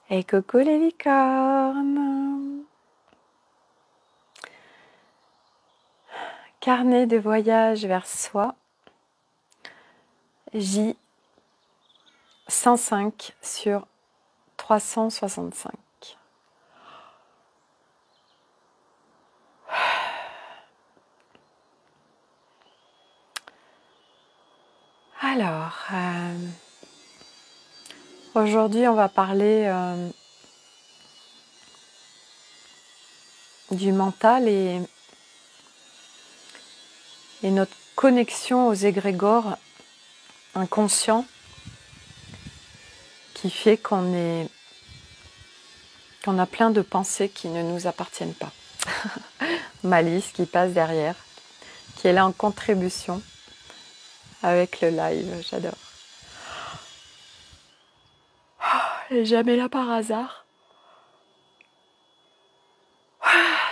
Et coucou les licornes! Carnet de voyage vers soi, J105 sur 365. Alors, aujourd'hui on va parler du mental et notre connexion aux égrégores inconscients qui fait qu'on a plein de pensées qui ne nous appartiennent pas. Malice qui passe derrière, qui est là en contribution avec le live, j'adore. Elle n'est jamais là par hasard.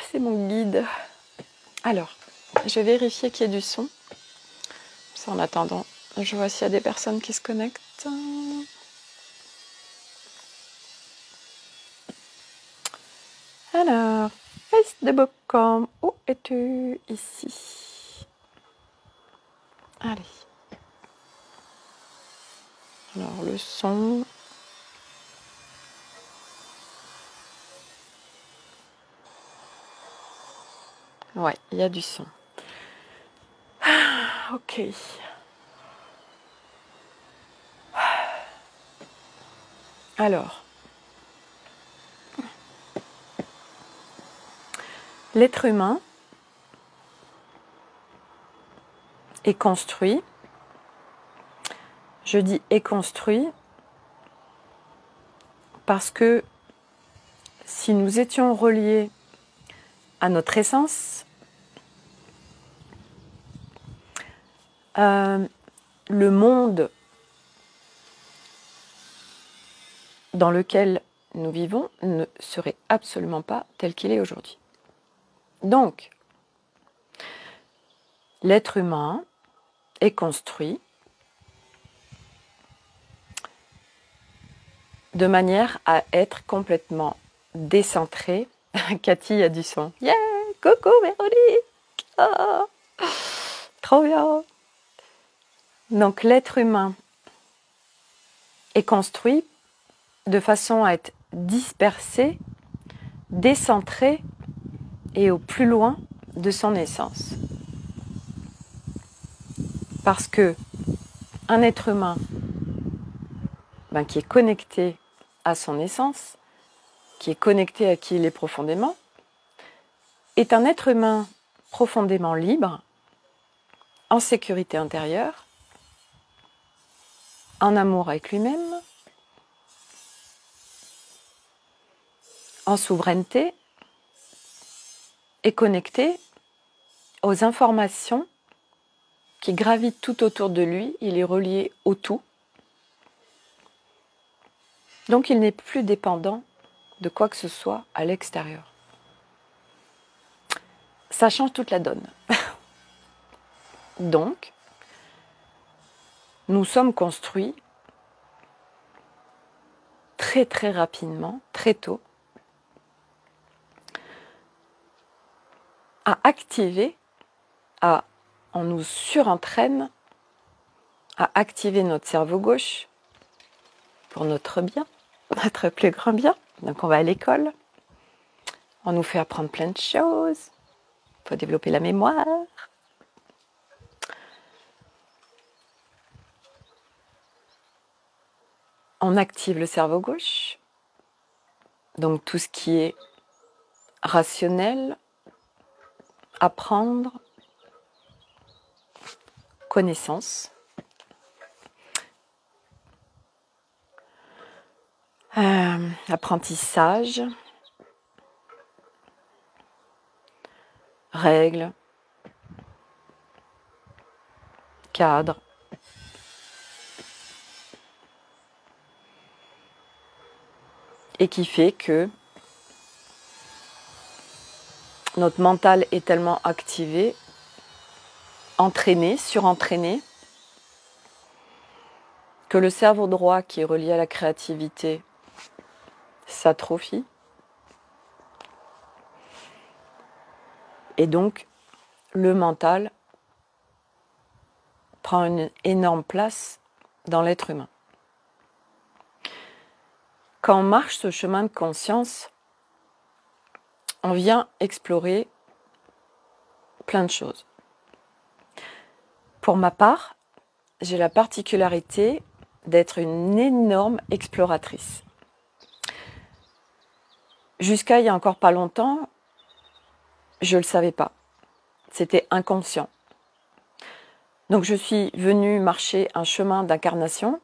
C'est mon guide. Alors, je vais vérifier qu'il y ait du son. En attendant, je vois s'il y a des personnes qui se connectent. Alors, Facebook.com, où es-tu? Ici. Allez. Alors, le son. Ouais, il y a du son. Ok. Alors, l'être humain est construit. Je dis est construit parce que si nous étions reliés à notre essence, le monde dans lequel nous vivons ne serait absolument pas tel qu'il est aujourd'hui. Donc, l'être humain est construit de manière à être complètement décentré. Cathy a du son. Yeah! Coucou Véronique! Oh, trop bien! Donc l'être humain est construit de façon à être dispersé, décentré et au plus loin de son essence. Parce que un être humain qui est connecté à son essence, qui est connecté à qui il est profondément, est un être humain profondément libre, en sécurité intérieure, en amour avec lui-même, en souveraineté et connecté aux informations qui gravitent tout autour de lui. Il est relié au tout. Donc il n'est plus dépendant de quoi que ce soit à l'extérieur. Ça change toute la donne. Donc, nous sommes construits très très rapidement, très tôt, à activer, on nous surentraîne à activer notre cerveau gauche pour notre bien, notre plus grand bien. Donc on va à l'école, on nous fait apprendre plein de choses, il faut développer la mémoire. On active le cerveau gauche, donc tout ce qui est rationnel, apprendre, connaissance. Apprentissage, règles, cadre. Et qui fait que notre mental est tellement activé, entraîné, surentraîné, que le cerveau droit qui est relié à la créativité s'atrophie. Et donc, le mental prend une énorme place dans l'être humain. Quand on marche ce chemin de conscience, on vient explorer plein de choses. Pour ma part, j'ai la particularité d'être une énorme exploratrice. Jusqu'à il y a encore pas longtemps, je ne le savais pas. C'était inconscient. Donc je suis venue marcher un chemin d'incarnation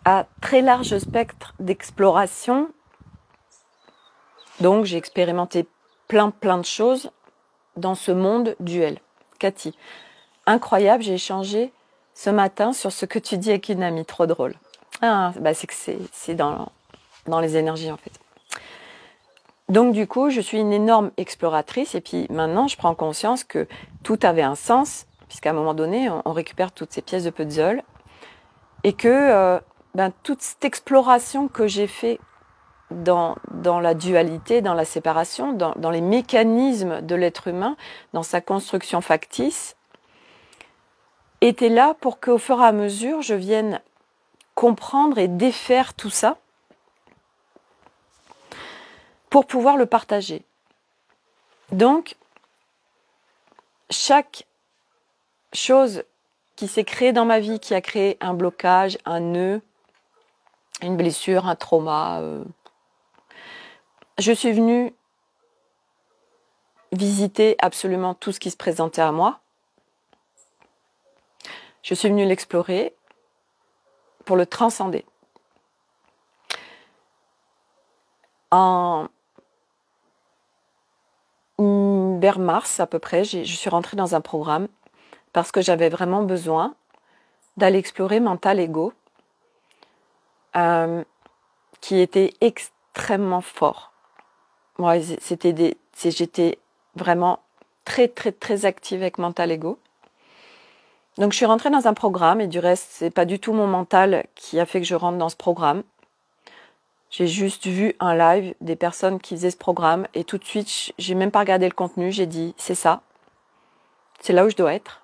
à très large spectre d'exploration. Donc j'ai expérimenté plein de choses dans ce monde duel. Cathy, incroyable, j'ai échangé ce matin sur ce que tu dis avec une amie, trop drôle. Ah, bah c'est que c'est dans les énergies en fait. Donc du coup, je suis une énorme exploratrice et puis maintenant, je prends conscience que tout avait un sens, puisqu'à un moment donné, on récupère toutes ces pièces de puzzle et que toute cette exploration que j'ai fait dans la dualité, dans la séparation, dans les mécanismes de l'être humain, dans sa construction factice, était là pour qu'au fur et à mesure, je vienne comprendre et défaire tout ça pour pouvoir le partager. Donc, chaque chose qui s'est créée dans ma vie, qui a créé un blocage, un nœud, une blessure, un trauma, je suis venue visiter absolument tout ce qui se présentait à moi. Je suis venue l'explorer pour le transcender. Vers mars à peu près, je suis rentrée dans un programme parce que j'avais vraiment besoin d'aller explorer mental ego qui était extrêmement fort. Moi, j'étais vraiment très active avec mental ego. Donc je suis rentrée dans un programme et du reste, c'est pas du tout mon mental qui a fait que je rentre dans ce programme. J'ai juste vu un live des personnes qui faisaient ce programme et tout de suite, j'ai même pas regardé le contenu, j'ai dit c'est ça, c'est là où je dois être.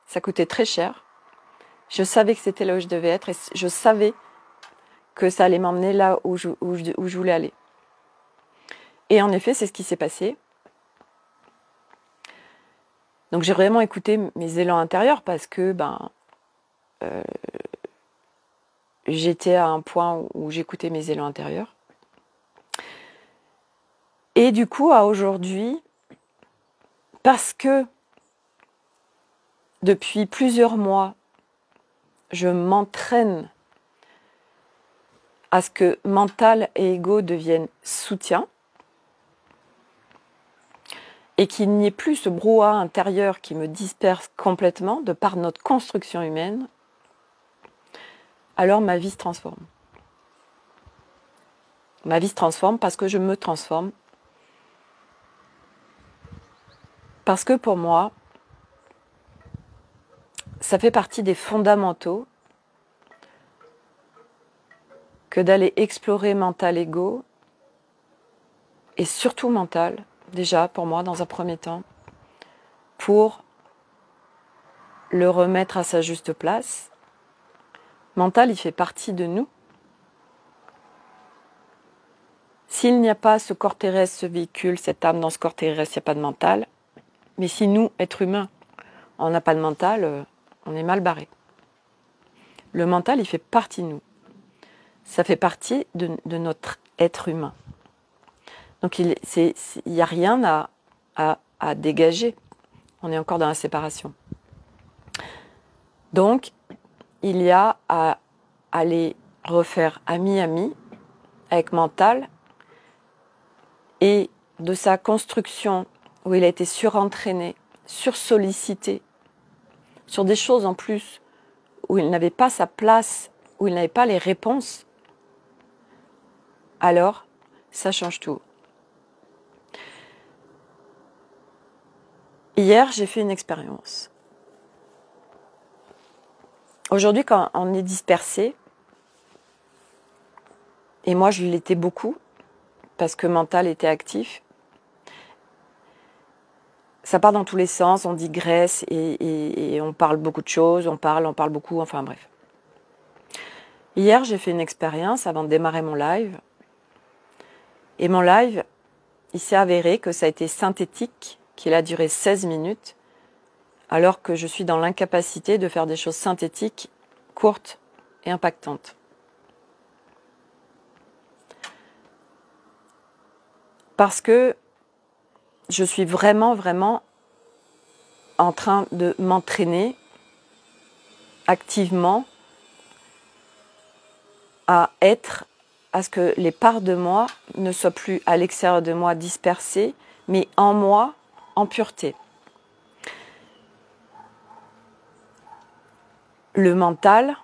Ça coûtait très cher. Je savais que c'était là où je devais être et je savais que ça allait m'emmener là où je voulais aller. Et en effet, c'est ce qui s'est passé. Donc j'ai vraiment écouté mes élans intérieurs parce que j'étais à un point où j'écoutais mes élans intérieurs. Et du coup, à aujourd'hui, parce que depuis plusieurs mois, je m'entraîne à ce que mental et ego deviennent soutien et qu'il n'y ait plus ce brouhaha intérieur qui me disperse complètement de par notre construction humaine, alors ma vie se transforme. Ma vie se transforme parce que je me transforme. Parce que pour moi, ça fait partie des fondamentaux que d'aller explorer mental ego, et surtout mental, déjà pour moi dans un premier temps, pour le remettre à sa juste place. Mental, il fait partie de nous. S'il n'y a pas ce corps terrestre, ce véhicule, cette âme dans ce corps terrestre, il n'y a pas de mental. Mais si nous, êtres humains, on n'a pas de mental, on est mal barré. Le mental, il fait partie de nous. Ça fait partie de notre être humain. Donc il n'y a rien à dégager. On est encore dans la séparation. Donc, il y a à aller refaire ami-ami avec mental et de sa construction où il a été surentraîné, sursollicité, sur des choses en plus où il n'avait pas sa place, où il n'avait pas les réponses, alors ça change tout. Hier, j'ai fait une expérience. Aujourd'hui, quand on est dispersé, Et moi, je l'étais beaucoup, parce que mental était actif. Ça part dans tous les sens, on digresse et on parle beaucoup de choses, on parle beaucoup, enfin bref. Hier, j'ai fait une expérience avant de démarrer mon live. Et mon live, il s'est avéré que ça a été synthétique, qu'il a duré 16 minutes, alors que je suis dans l'incapacité de faire des choses synthétiques, courtes et impactantes. Parce que je suis vraiment en train de m'entraîner activement à ce que les parts de moi ne soient plus à l'extérieur de moi dispersées, mais en moi, en pureté. Le mental,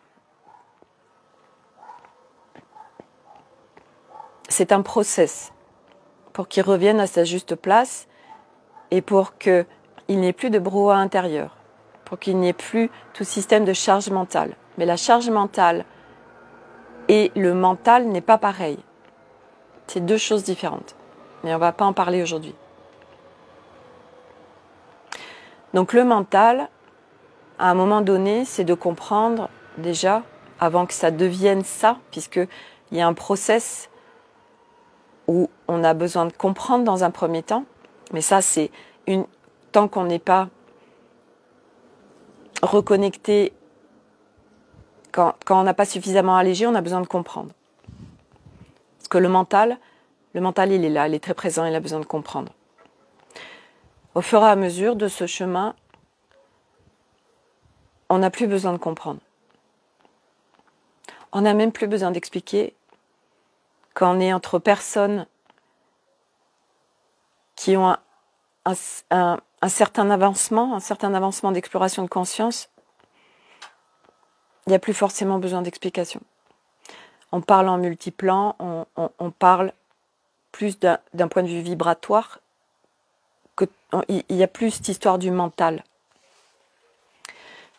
c'est un process pour qu'il revienne à sa juste place et pour qu'il n'y ait plus de brouhaha intérieur, pour qu'il n'y ait plus tout système de charge mentale. Mais la charge mentale et le mental n'est pas pareil. C'est deux choses différentes. Mais on ne va pas en parler aujourd'hui. Donc le mental, à un moment donné, c'est de comprendre déjà, avant que ça devienne ça, puisqu'il y a un process où on a besoin de comprendre dans un premier temps, mais ça c'est tant qu'on n'est pas reconnecté, quand on n'a pas suffisamment allégé, on a besoin de comprendre. Parce que le mental il est là, il est très présent, il a besoin de comprendre. Au fur et à mesure de ce chemin, on n'a plus besoin de comprendre. On n'a même plus besoin d'expliquer quand on est entre personnes qui ont un certain avancement d'exploration de conscience, il n'y a plus forcément besoin d'explication. On parle en multiplan, on parle plus d'un point de vue vibratoire, il y a plus cette histoire du mental.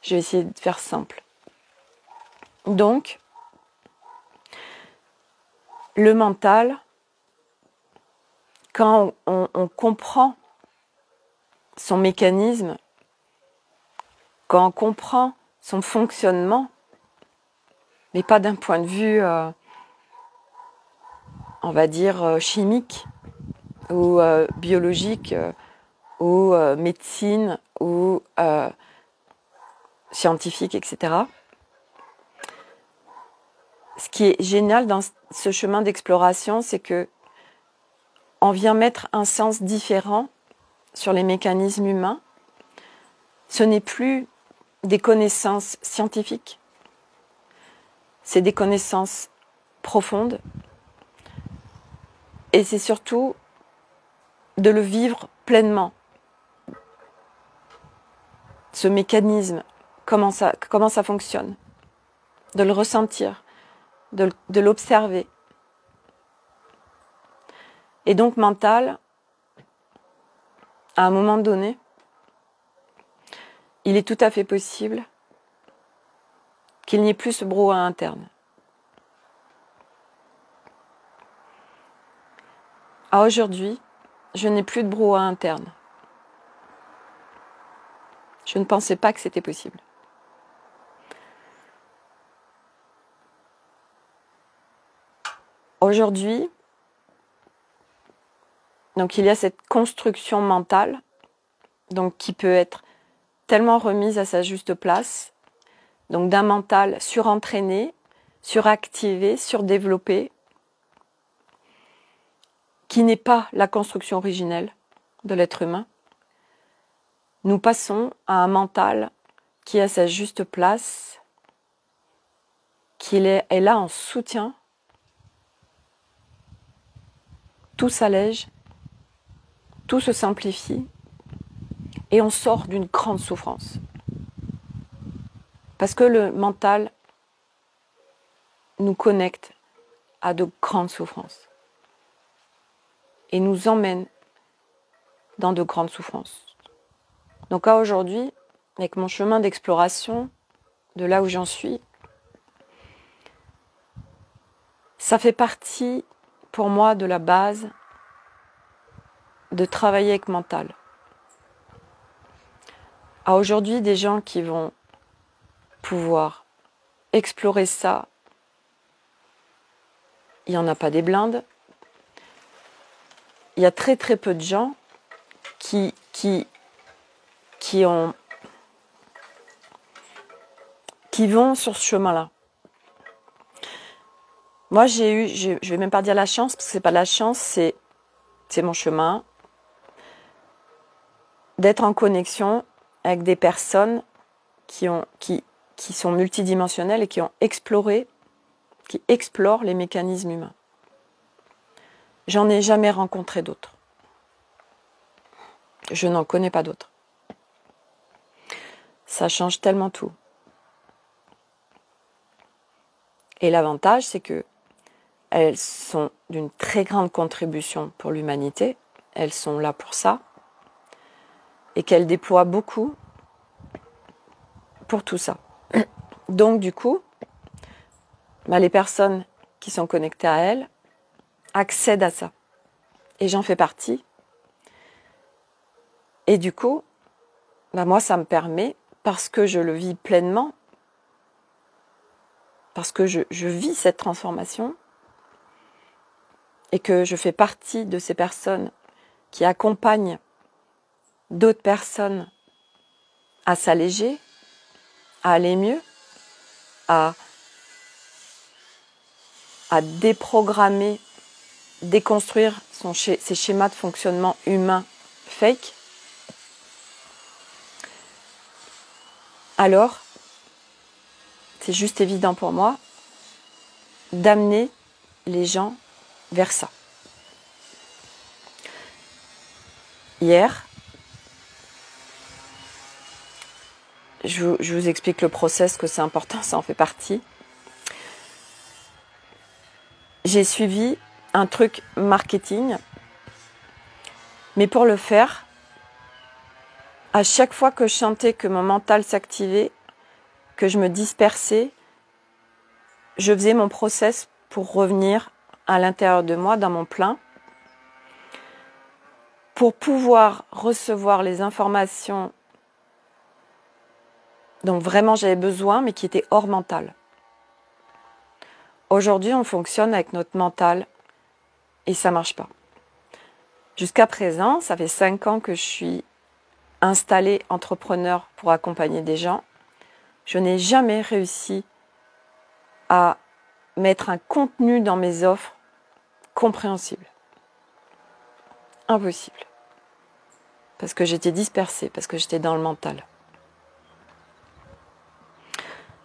Je vais essayer de faire simple. Donc, le mental, quand on comprend son mécanisme, quand on comprend son fonctionnement, mais pas d'un point de vue, on va dire, chimique ou biologique ou médecine ou scientifique, etc. Ce qui est génial dans ce chemin d'exploration, c'est que on vient mettre un sens différent sur les mécanismes humains. Ce n'est plus des connaissances scientifiques, c'est des connaissances profondes et c'est surtout de le vivre pleinement. Ce mécanisme, comment ça fonctionne, de le ressentir, de l'observer. Et donc mental, à un moment donné, il est tout à fait possible qu'il n'y ait plus ce brouhaha interne. À aujourd'hui, je n'ai plus de brouhaha interne. Je ne pensais pas que c'était possible. Aujourd'hui, donc il y a cette construction mentale, donc qui peut être tellement remise à sa juste place, donc d'un mental surentraîné, suractivé, surdéveloppé, qui n'est pas la construction originelle de l'être humain. Nous passons à un mental qui a sa juste place, qui est là en soutien, tout s'allège, tout se simplifie et on sort d'une grande souffrance. Parce que le mental nous connecte à de grandes souffrances et nous emmène dans de grandes souffrances. Donc à aujourd'hui, avec mon chemin d'exploration, de là où j'en suis, Ça fait partie, pour moi, de la base de travailler avec mental. À aujourd'hui, des gens qui vont pouvoir explorer ça, il n'y en a pas des blindes. Il y a très très peu de gens qui vont sur ce chemin-là. Moi, je vais même pas dire la chance, parce que c'est pas la chance, c'est mon chemin, d'être en connexion avec des personnes qui sont multidimensionnelles et qui explorent les mécanismes humains. J'en ai jamais rencontré d'autres. Je n'en connais pas d'autres. Ça change tellement tout. Et l'avantage, c'est que elles sont d'une très grande contribution pour l'humanité. Elles sont là pour ça. Et qu'elles déploient beaucoup pour tout ça. Donc, du coup, les personnes qui sont connectées à elles accèdent à ça. Et j'en fais partie. Et du coup, moi, ça me permet, parce que je le vis pleinement, parce que je vis cette transformation, et que je fais partie de ces personnes qui accompagnent d'autres personnes à s'alléger, à aller mieux, à déprogrammer, déconstruire ses schémas de fonctionnement humain fake, alors c'est juste évident pour moi d'amener les gens vers ça. Hier, je vous explique le process, que c'est important, ça en fait partie. J'ai suivi un truc marketing, mais pour le faire, à chaque fois que je sentais que mon mental s'activait, que je me dispersais, je faisais mon process pour revenir à l'intérieur de moi, dans mon plein, pour pouvoir recevoir les informations dont vraiment j'avais besoin, mais qui étaient hors mental. Aujourd'hui, on fonctionne avec notre mental et ça ne marche pas. Jusqu'à présent, ça fait 5 ans que je suis installée entrepreneur pour accompagner des gens. Je n'ai jamais réussi à mettre un contenu dans mes offres compréhensible. Impossible. Parce que j'étais dispersée, parce que j'étais dans le mental.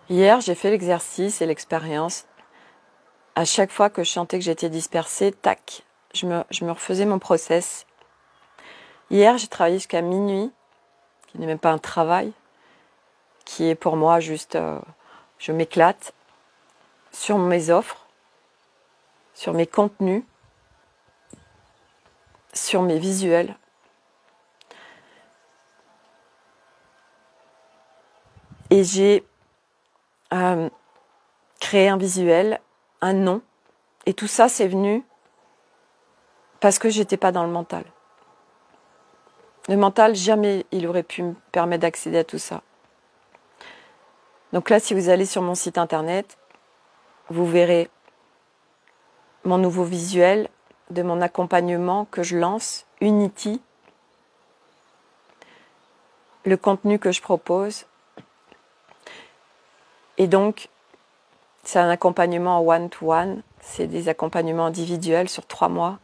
Hier, j'ai fait l'exercice et l'expérience. À chaque fois que je sentais que j'étais dispersée, tac, je me refaisais mon process. Hier, j'ai travaillé jusqu'à minuit, qui n'est même pas un travail, qui est pour moi juste, je m'éclate, sur mes offres, sur mes contenus, sur mes visuels. Et j'ai créé un visuel, un nom, et tout ça, c'est venu parce que j'étais pas dans le mental. Le mental, jamais il aurait pu me permettre d'accéder à tout ça. Donc là, si vous allez sur mon site internet, vous verrez mon nouveau visuel de mon accompagnement que je lance, Unity, le contenu que je propose. Et donc, c'est un accompagnement one-to-one, c'est des accompagnements individuels sur 3 mois.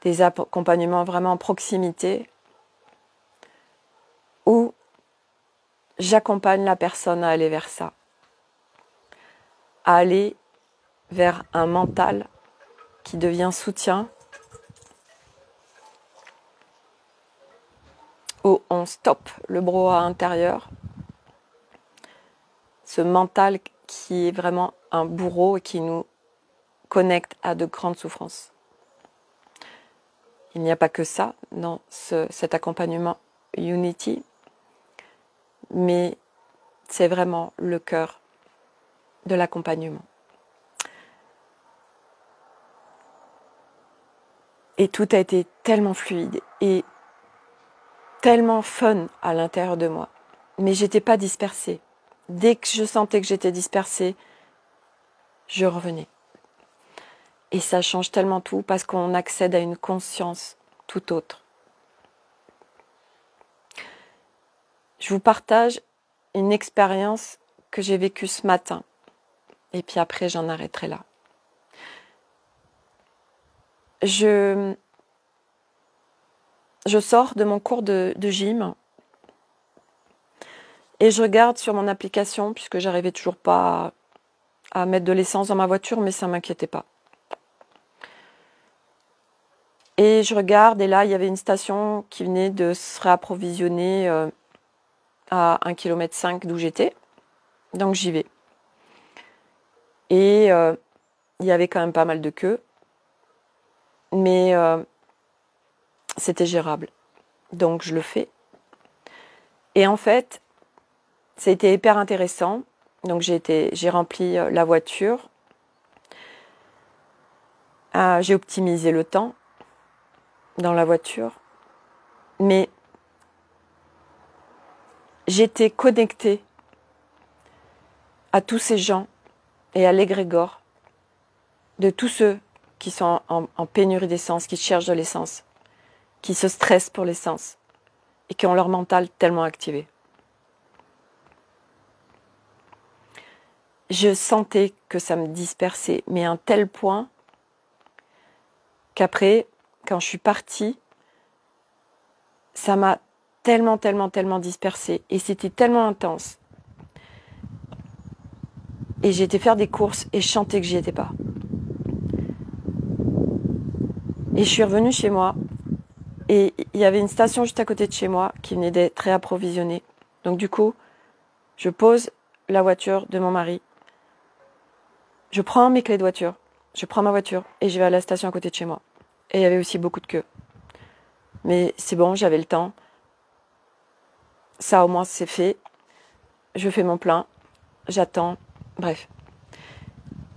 Des accompagnements vraiment en proximité, où j'accompagne la personne à aller vers ça, à aller vers un mental qui devient soutien, où on stoppe le brouhaha intérieur, ce mental qui est vraiment un bourreau et qui nous connecte à de grandes souffrances. Il n'y a pas que ça dans cet accompagnement Unity, mais c'est vraiment le cœur de l'accompagnement. Et tout a été tellement fluide et tellement fun à l'intérieur de moi. Mais j'étais pas dispersée. Dès que je sentais que j'étais dispersée, je revenais. Et ça change tellement tout parce qu'on accède à une conscience tout autre. Je vous partage une expérience que j'ai vécue ce matin. Et puis après, j'en arrêterai là. Je sors de mon cours de gym et je regarde sur mon application, puisque j'arrivais toujours pas à mettre de l'essence dans ma voiture, mais ça ne m'inquiétait pas. Et je regarde, et là, il y avait une station qui venait de se réapprovisionner à 1,5 km d'où j'étais. Donc j'y vais. Et il y avait quand même pas mal de queues. Mais c'était gérable. Donc je le fais. Et en fait, ça a été hyper intéressant. Donc j'ai rempli la voiture. J'ai optimisé le temps dans la voiture. Mais j'étais connectée à tous ces gens et à l'égrégore de tous ceux qui sont en pénurie d'essence, qui cherchent de l'essence, qui se stressent pour l'essence et qui ont leur mental tellement activé. Je sentais que ça me dispersait, mais à un tel point qu'après, quand je suis partie, ça m'a tellement dispersée et c'était tellement intense. Et j'ai été faire des courses et je sentais que j'y étais pas. Et je suis revenue chez moi et il y avait une station juste à côté de chez moi qui venait d'être réapprovisionnée. Donc du coup, je pose la voiture de mon mari. Je prends mes clés de voiture, je prends ma voiture et je vais à la station à côté de chez moi. Et il y avait aussi beaucoup de queues. Mais c'est bon, j'avais le temps. Ça au moins c'est fait. Je fais mon plein, j'attends, bref.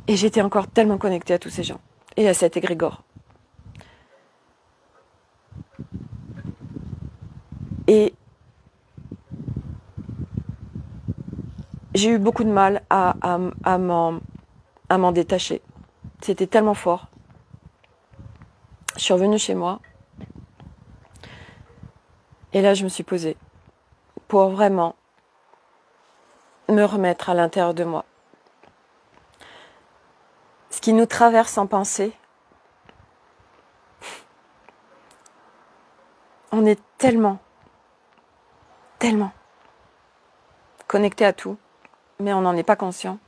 Et j'étais encore tellement connectée à tous ces gens et à cet égrégore. Et j'ai eu beaucoup de mal à m'en détacher. C'était tellement fort. Je suis revenue chez moi. Et là, je me suis posée pour vraiment me remettre à l'intérieur de moi. Ce qui nous traverse en pensée, on est tellement connecté à tout, mais on n'en est pas conscient.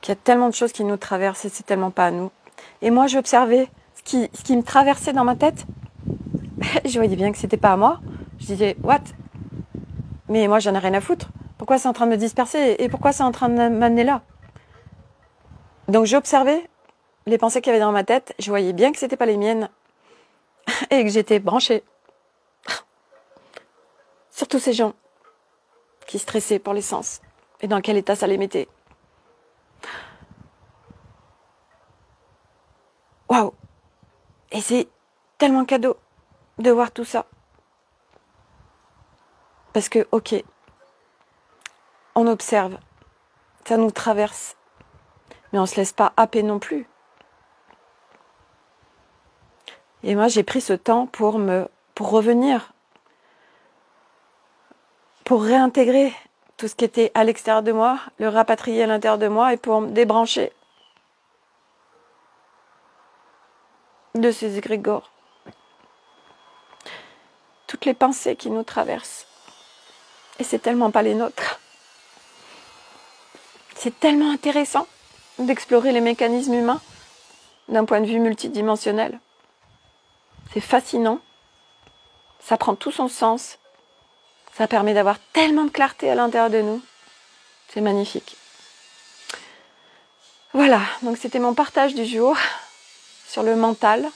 Qu'il y a tellement de choses qui nous traversent et c'est tellement pas à nous. Et moi, j'observais ce qui me traversait dans ma tête. Je voyais bien que c'était pas à moi. Je disais, what? Mais moi, j'en ai rien à foutre. Pourquoi c'est en train de me disperser et pourquoi c'est en train de m'amener là? Donc j'observais les pensées qu'il y avait dans ma tête. Je voyais bien que c'était pas les miennes et que j'étais branchée sur tous ces gens qui stressaient pour l'essence et dans quel état ça les mettait. Waouh! Et c'est tellement cadeau de voir tout ça. Parce que, ok, on observe, ça nous traverse, mais on ne se laisse pas happer non plus. Et moi, j'ai pris ce temps pour revenir, pour réintégrer tout ce qui était à l'extérieur de moi, le rapatrier à l'intérieur de moi et pour me débrancher de ces égrégores. Toutes les pensées qui nous traversent. Et c'est tellement pas les nôtres. C'est tellement intéressant d'explorer les mécanismes humains d'un point de vue multidimensionnel. C'est fascinant. Ça prend tout son sens. Ça permet d'avoir tellement de clarté à l'intérieur de nous. C'est magnifique. Voilà, donc c'était mon partage du jour sur le mental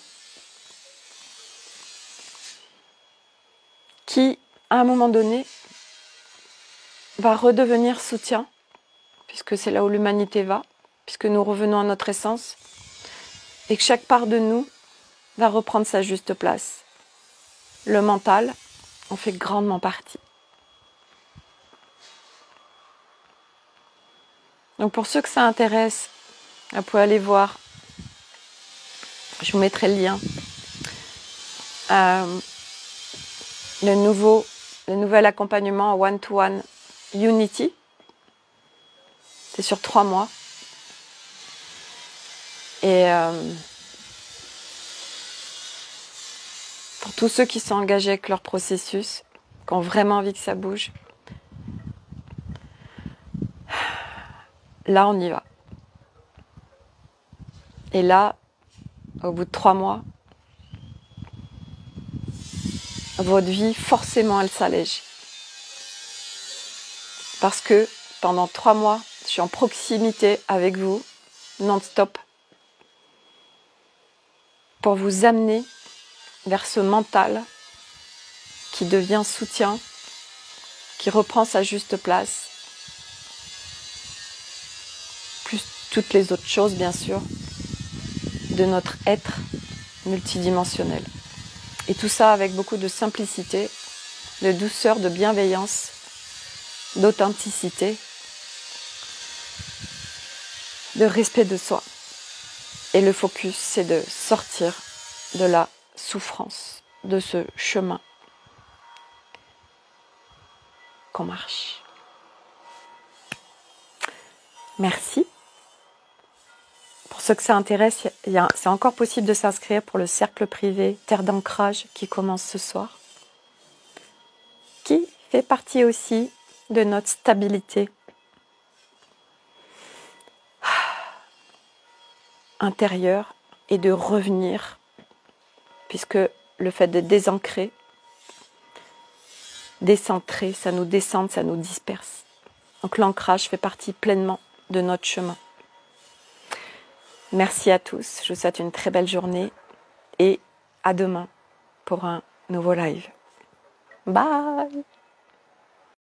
qui, à un moment donné, va redevenir soutien, puisque c'est là où l'humanité va, puisque nous revenons à notre essence, et que chaque part de nous va reprendre sa juste place. Le mental en fait grandement partie. Donc pour ceux que ça intéresse, vous pouvez aller voir, je vous mettrai le lien, le nouvel accompagnement one-to-one Unity. C'est sur 3 mois. Et pour tous ceux qui sont engagés avec leur processus, qui ont vraiment envie que ça bouge, là on y va. Et là, au bout de 3 mois, votre vie, forcément, elle s'allège. Parce que pendant 3 mois, je suis en proximité avec vous, non-stop, pour vous amener vers ce mental qui devient soutien, qui reprend sa juste place, plus toutes les autres choses, bien sûr, de notre être multidimensionnel. Et tout ça avec beaucoup de simplicité, de douceur, de bienveillance, d'authenticité, de respect de soi. Et le focus, c'est de sortir de la souffrance, de ce chemin qu'on marche. Merci. Pour ceux que ça intéresse, c'est encore possible de s'inscrire pour le cercle privé Terre d'ancrage qui commence ce soir, qui fait partie aussi de notre stabilité intérieure et de revenir, puisque le fait de désancrer, décentrer, ça nous descend, ça nous disperse. Donc l'ancrage fait partie pleinement de notre chemin. Merci à tous, je vous souhaite une très belle journée et à demain pour un nouveau live. Bye!